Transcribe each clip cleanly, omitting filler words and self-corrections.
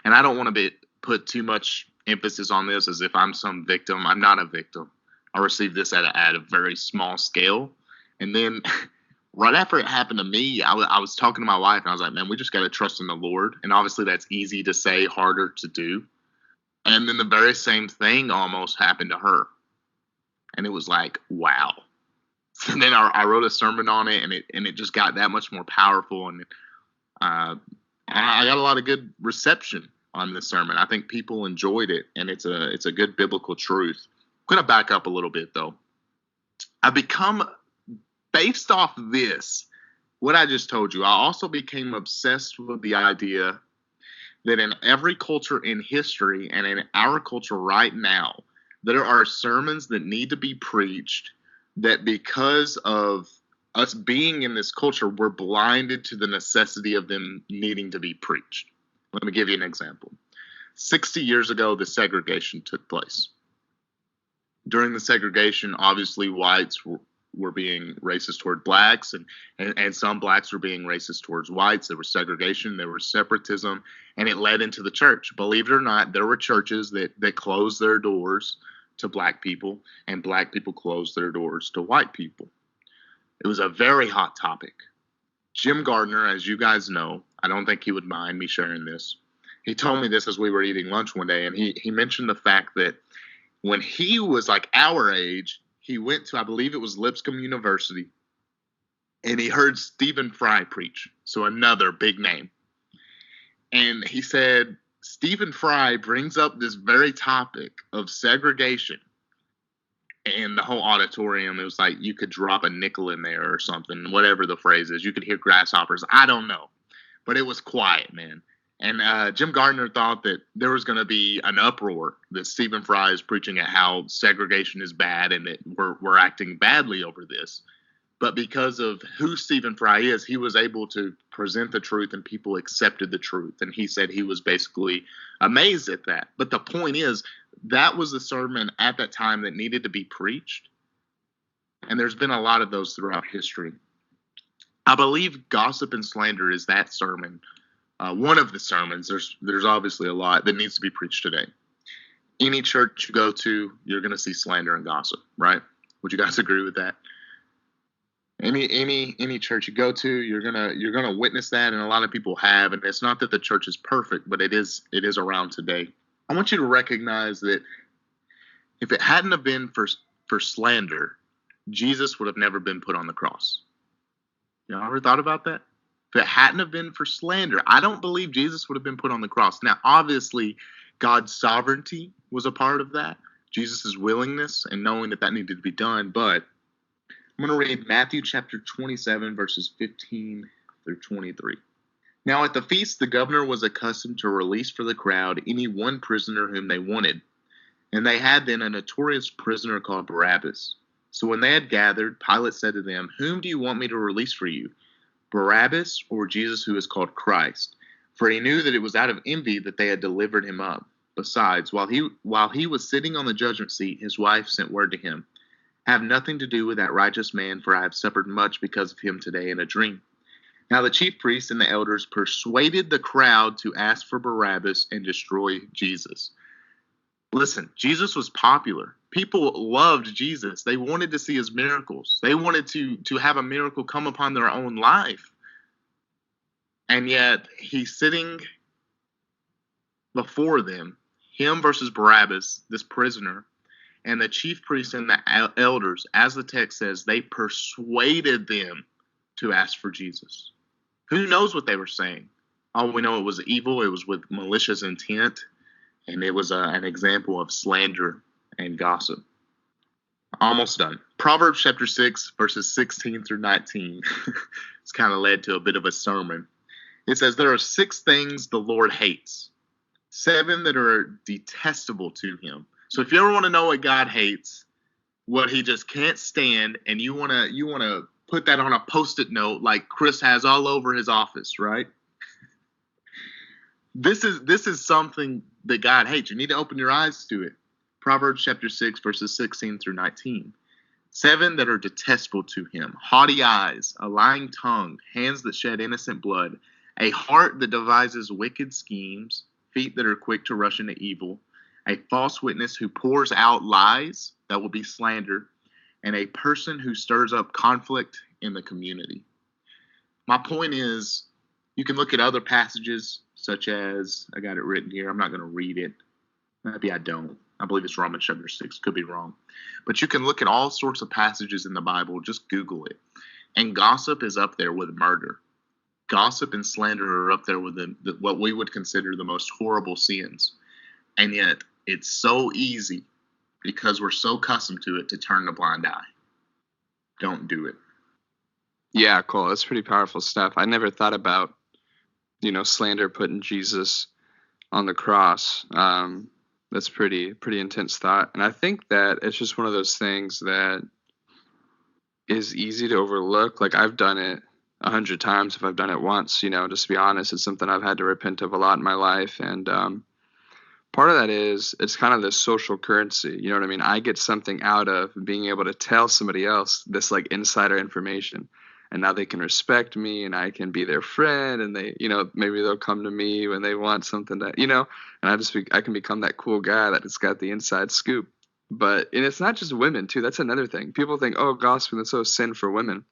And I don't want to put too much emphasis on this as if I'm some victim. I'm not a victim. I received this at a very small scale. And then right after it happened to me, I was talking to my wife, and I was like, man, we just got to trust in the Lord. And obviously that's easy to say, harder to do. And then the very same thing almost happened to her. And it was like, wow. So then I wrote a sermon on it, and it just got that much more powerful. And I got a lot of good reception on this sermon. I think people enjoyed it, and it's a good biblical truth. I'm going to back up a little bit, though. I become, based off this, what I just told you, I also became obsessed with the idea that in every culture in history and in our culture right now, there are sermons that need to be preached that because of us being in this culture, we're blinded to the necessity of them needing to be preached. Let me give you an example. 60 years ago, the segregation took place. During the segregation, obviously, whites were being racist toward blacks, and some blacks were being racist towards whites. There was segregation, there was separatism, and it led into the church. Believe it or not, there were churches that closed their doors to black people, and black people closed their doors to white people. It was a very hot topic. Jim Gardner, as you guys know, I don't think he would mind me sharing this. He told me this as we were eating lunch one day, and he mentioned the fact that when he was like our age, he went to, I believe it was Lipscomb University, and he heard Stephen Fry preach, so another big name. And he said, Stephen Fry brings up this very topic of segregation, and the whole auditorium, it was like you could drop a nickel in there or something, whatever the phrase is. You could hear grasshoppers. I don't know. But it was quiet, man. And Jim Gardner thought that there was going to be an uproar that Stephen Fry is preaching at how segregation is bad and that we're acting badly over this. But because of who Stephen Fry is, he was able to present the truth and people accepted the truth. And he said he was basically amazed at that. But the point is, that was the sermon at that time that needed to be preached. And there's been a lot of those throughout history. I believe gossip and slander is that sermon. One of the sermons, there's obviously a lot that needs to be preached today. Any church you go to, you're going to see slander and gossip, right? Would you guys agree with that? Any church you go to, you're gonna witness that, and a lot of people have. And it's not that the church is perfect, but it is around today. I want you to recognize that if it hadn't have been for slander, Jesus would have never been put on the cross. You know, ever thought about that? If it hadn't have been for slander, I don't believe Jesus would have been put on the cross. Now, obviously, God's sovereignty was a part of that. Jesus' willingness and knowing that needed to be done. But I'm going to read Matthew chapter 27, verses 15 through 23. Now, at the feast, the governor was accustomed to release for the crowd any one prisoner whom they wanted. And they had then a notorious prisoner called Barabbas. So when they had gathered, Pilate said to them, "Whom do you want me to release for you, Barabbas or Jesus who is called Christ?" For he knew that it was out of envy that they had delivered him up. Besides, while he was sitting on the judgment seat, his wife sent word to him, "Have nothing to do with that righteous man, for I have suffered much because of him today in a dream." Now the chief priests and the elders persuaded the crowd to ask for Barabbas and destroy Jesus. Listen, Jesus was popular. People loved Jesus. They wanted to see his miracles. They wanted to have a miracle come upon their own life. And yet he's sitting before them, him versus Barabbas, this prisoner, and the chief priests and the elders, as the text says, they persuaded them to ask for Jesus. Who knows what they were saying? All we know, it was evil. It was with malicious intent. And it was an example of slander and gossip. Almost done. Proverbs chapter 6, verses 16 through 19. It's kind of led to a bit of a sermon. It says, "There are 6 things the Lord hates, 7 that are detestable to him." So if you ever want to know what God hates, what he just can't stand, and you want to put that on a Post-it note like Chris has all over his office, right? This is something that God hates. You need to open your eyes to it. Proverbs chapter 6, verses 16 through 19. 7 that are detestable to him: haughty eyes, a lying tongue, hands that shed innocent blood, a heart that devises wicked schemes, feet that are quick to rush into evil, a false witness who pours out lies that will be slander, and a person who stirs up conflict in the community. My point is, you can look at other passages, such as, I got it written here, I'm not going to read it. Maybe I don't. I believe it's Romans chapter 6. Could be wrong. But you can look at all sorts of passages in the Bible. Just Google it. And gossip is up there with murder. Gossip and slander are up there with what we would consider the most horrible sins. And yet, it's so easy, because we're so accustomed to it, to turn a blind eye. Don't do it. Yeah, Cole, that's pretty powerful stuff. I never thought about, slander putting Jesus on the cross. That's pretty intense thought. And I think that it's just one of those things that is easy to overlook. Like, I've done it 100 times if I've done it once, just to be honest. It's something I've had to repent of a lot in my life. And part of that is, it's kind of this social currency. You know what I mean? I get something out of being able to tell somebody else this like insider information. And now they can respect me, and I can be their friend, and they, maybe they'll come to me when they want something that, and I can become that cool guy that's got the inside scoop. And it's not just women too. That's another thing. People think, oh, gossiping is so sin for women.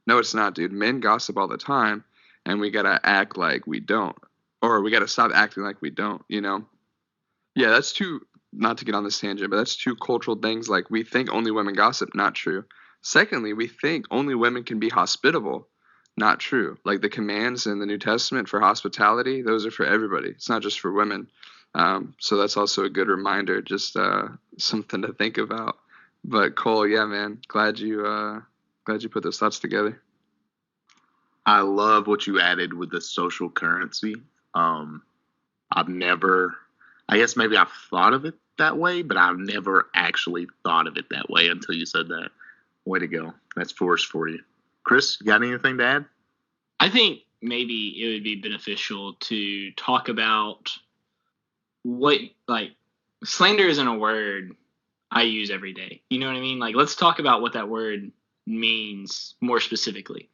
No, it's not, dude. Men gossip all the time, and we got to act like we don't, or we got to stop acting like we don't, Yeah, that's not to get on this tangent, but that's two cultural things. Like, we think only women gossip. Not true. Secondly, we think only women can be hospitable. Not true. Like, the commands in the New Testament for hospitality, those are for everybody. It's not just for women. So that's also a good reminder, just something to think about. But Cole, yeah, man, glad you put those thoughts together. I love what you added with the social currency. I guess maybe I've thought of it that way, but I've never actually thought of it that way until you said that. Way to go. That's force for you. Chris, you got anything to add? I think maybe it would be beneficial to talk about what, like, slander isn't a word I use every day. You know what I mean? Like, let's talk about what that word means more specifically.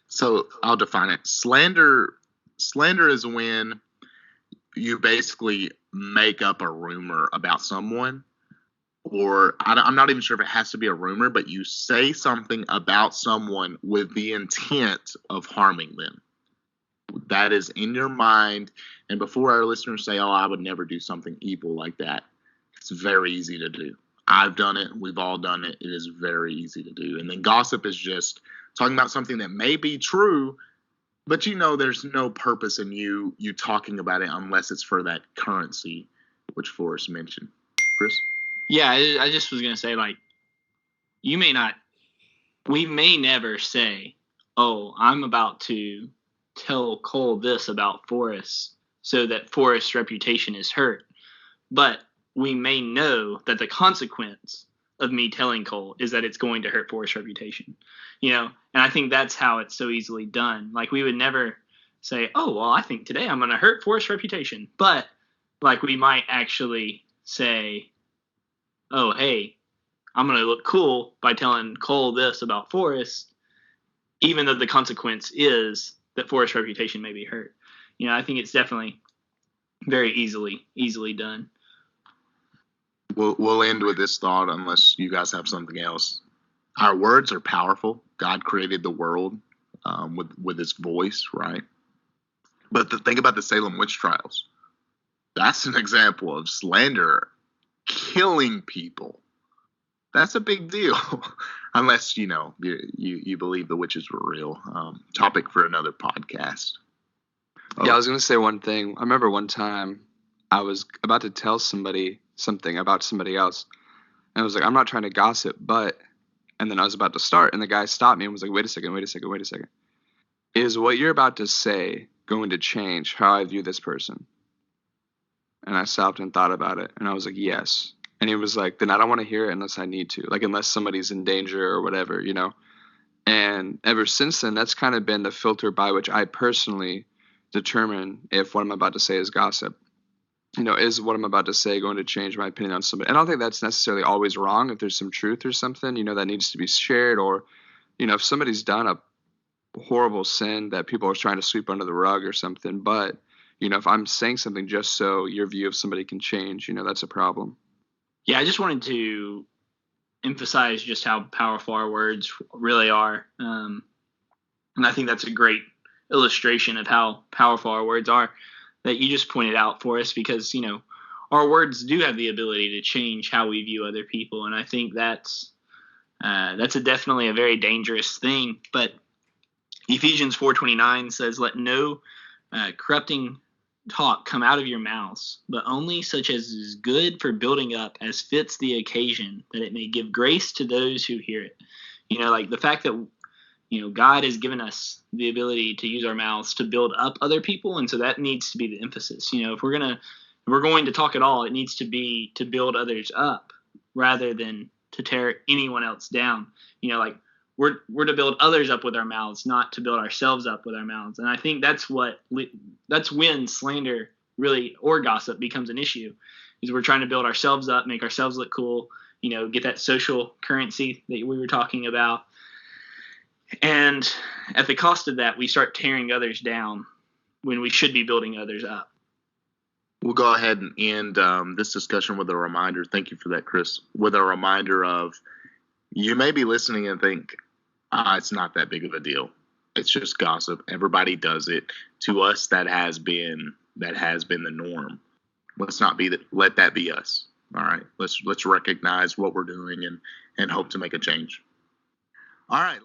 So I'll define it. Slander is when you basically make up a rumor about someone, or I'm not even sure if it has to be a rumor, but you say something about someone with the intent of harming them. That is in your mind. And before our listeners say, oh, I would never do something evil like that, it's very easy to do. I've done it. We've all done it. It is very easy to do. And then gossip is just talking about something that may be true, but there's no purpose in you talking about it unless it's for that currency, which Forrest mentioned. Chris? Yeah, I just was going to say, like, we may never say, oh, I'm about to tell Cole this about Forrest so that Forrest's reputation is hurt. But we may know that the consequence of me telling Cole is that it's going to hurt Forrest's reputation, and I think that's how it's so easily done. Like, we would never say, oh, well, I think today I'm going to hurt Forrest's reputation. But, like, we might actually say, oh, hey, I'm going to look cool by telling Cole this about Forrest, even though the consequence is that Forrest's reputation may be hurt. I think it's definitely very easily done. We'll end with this thought unless you guys have something else. Our words are powerful. God created the world with his voice, right? But think about the Salem witch trials. That's an example of slander killing people. That's a big deal. Unless, you believe the witches were real. Topic for another podcast. Yeah, I was going to say one thing. I remember one time I was about to tell somebody something about somebody else. And I was like, I'm not trying to gossip, but... And then I was about to start, and the guy stopped me and was like, wait a second. Is what you're about to say going to change how I view this person? And I stopped and thought about it, and I was like, yes. And he was like, then I don't want to hear it unless I need to, like, unless somebody's in danger or whatever, And ever since then, that's kind of been the filter by which I personally determine if what I'm about to say is gossip. Is what I'm about to say going to change my opinion on somebody? And I don't think that's necessarily always wrong. If there's some truth or something, that needs to be shared, or, if somebody's done a horrible sin that people are trying to sweep under the rug or something, but, if I'm saying something just so your view of somebody can change, that's a problem. Yeah, I just wanted to emphasize just how powerful our words really are. And I think that's a great illustration of how powerful our words are that you just pointed out for us, because, our words do have the ability to change how we view other people. And I think that's definitely a very dangerous thing. But Ephesians 4:29 says, "Let no corrupting talk come out of your mouths, but only such as is good for building up, as fits the occasion, that it may give grace to those who hear it." Like the fact that God has given us the ability to use our mouths to build up other people, and so that needs to be the emphasis. If we're going to talk at all, it needs to be to build others up rather than to tear anyone else down. Like we're to build others up with our mouths, not to build ourselves up with our mouths. And I think that's when slander really, or gossip, becomes an issue, is we're trying to build ourselves up, make ourselves look cool, get that social currency that we were talking about. And at the cost of that, we start tearing others down when we should be building others up. We'll go ahead and end this discussion with a reminder. Thank you for that, Chris. With a reminder of, you may be listening and think, it's not that big of a deal. It's just gossip. Everybody does it. To us, that has been the norm. Let that be us. All right. Let's recognize what we're doing and hope to make a change. All right.